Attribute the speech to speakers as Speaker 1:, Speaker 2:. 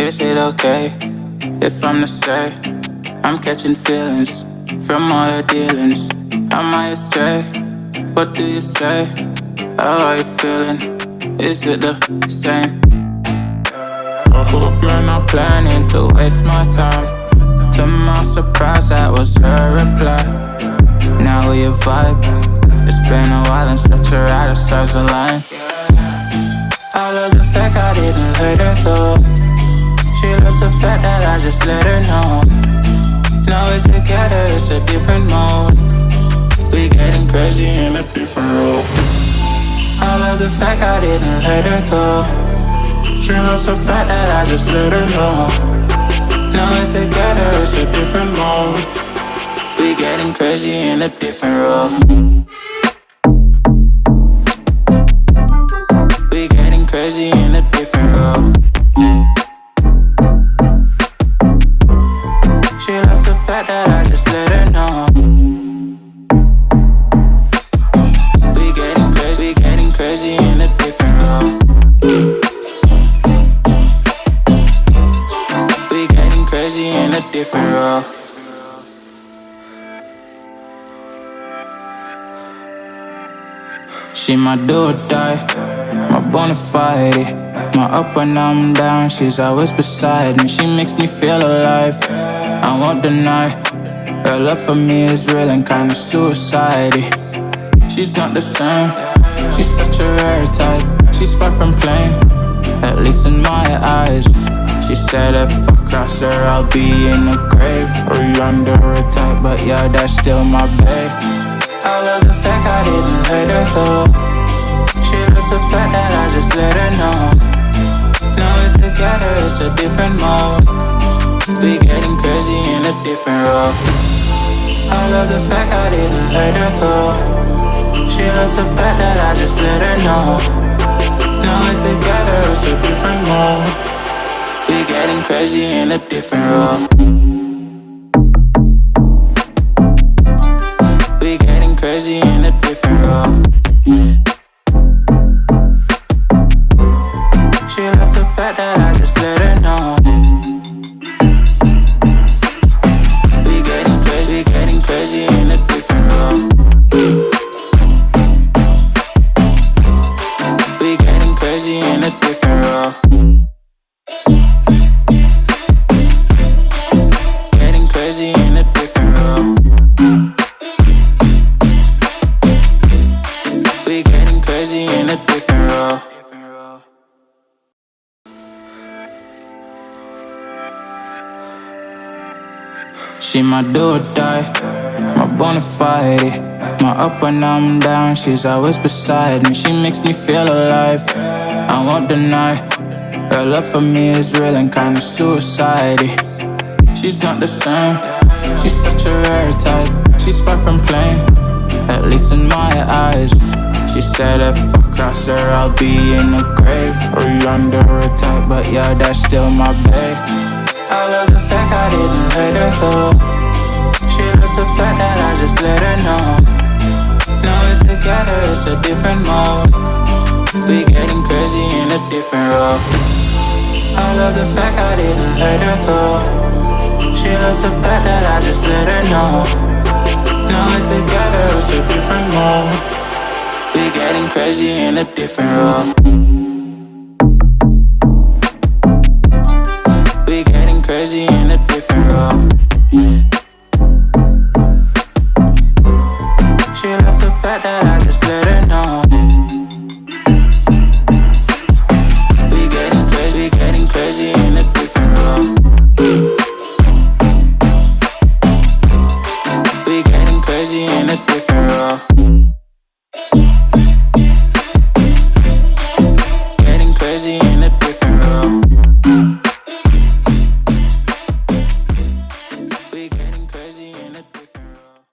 Speaker 1: Is it okay if I'm to say I'm catching feelings from all the dealings? Am I astray? What do you say? How are you feeling? Is it the same? I hope you're not planning to waste my time. To my surprise, that was her reply. Now we vibe. It's been a while and such a ride, the stars align. I love the fact I didn't let her go. She loves the fact that I just let her know. Now we're together, it's a different mode. We getting crazy in a different role. I love the fact I didn't let her go. She loves the fact that I just let her know. Now we're together, it's a different mode. We getting crazy in a different role. We getting crazy in a different role. She loves the fact that I just let her know. We getting crazy in a different role. We getting crazy in a different role. She my do or die, my bona fide. My up when I'm down, she's always beside me. She makes me feel alive, I won't deny. Her love for me is real and kinda suicide-y. She's not the same, she's such a rare type. She's far from plain, at least in my eyes. She said if I cross her, I'll be in the grave or under her type, but yeah, that's still my bae. I love the fact I didn't let her go. She loves the fact that I just let her know. Now we're together, it's a different mode. We getting crazy in a different role. I love the fact I didn't let her go. She loves the fact that I just let her know. Now we're together, it's a different mode. We getting crazy in a different role. We getting crazy in a different role. She loves the fact that I just let her know. We getting crazy in a different role. We getting crazy in a different role. Getting crazy in a different role. We getting crazy in a different role. She my do or die, my bona fide. My up when I'm down, she's always beside me. She makes me feel alive, I won't deny. Her love for me is real and kinda suicide-y. She's not the same, she's such a rare type. She's far from plain, at least in my eyes. She said if I cross her, I'll be in the grave or under her type, but yeah, that's still my bae. I love the fact I didn't let her go. She loves the fact that I just let her know. Now we're together, it's a different mode. We getting crazy in a different role. I love the fact I didn't let her go. She loves the fact that I just let her know. Now we're together, it's a different mode. We getting crazy in a different role. We getting crazy in a different role. She loves the fact that I just let her know. We getting crazy in a different role. We getting crazy in a different role. Getting crazy in a different role.